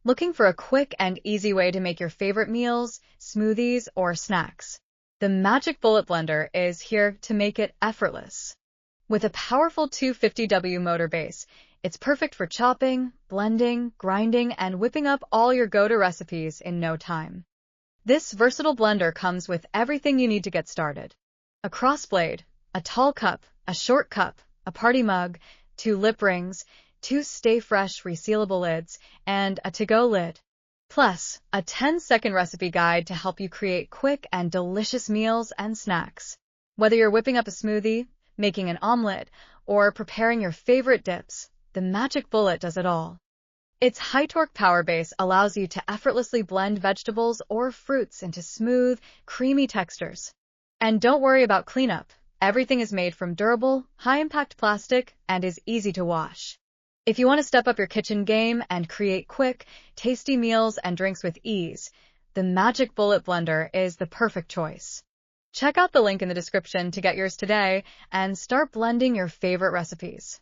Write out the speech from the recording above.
Looking for a quick and easy way to make your favorite meals, smoothies, or snacks? The Magic Bullet Blender is here to make it effortless. With a powerful 250W motor base, it's perfect for chopping, blending, grinding, and whipping up all your go-to recipes in no time. This versatile blender comes with everything you need to get started. A crossblade, a tall cup, a short cup, a party mug, 2 lip rings, 2 stay fresh resealable lids, and a to-go lid. Plus, a 10-second recipe guide to help you create quick and delicious meals and snacks. Whether you're whipping up a smoothie, making an omelet, or preparing your favorite dips, the Magic Bullet does it all. Its high-torque power base allows you to effortlessly blend vegetables or fruits into smooth, creamy textures. And don't worry about cleanup. Everything is made from durable, high-impact plastic and is easy to wash. If you want to step up your kitchen game and create quick, tasty meals and drinks with ease, the Magic Bullet Blender is the perfect choice. Check out the link in the description to get yours today and start blending your favorite recipes.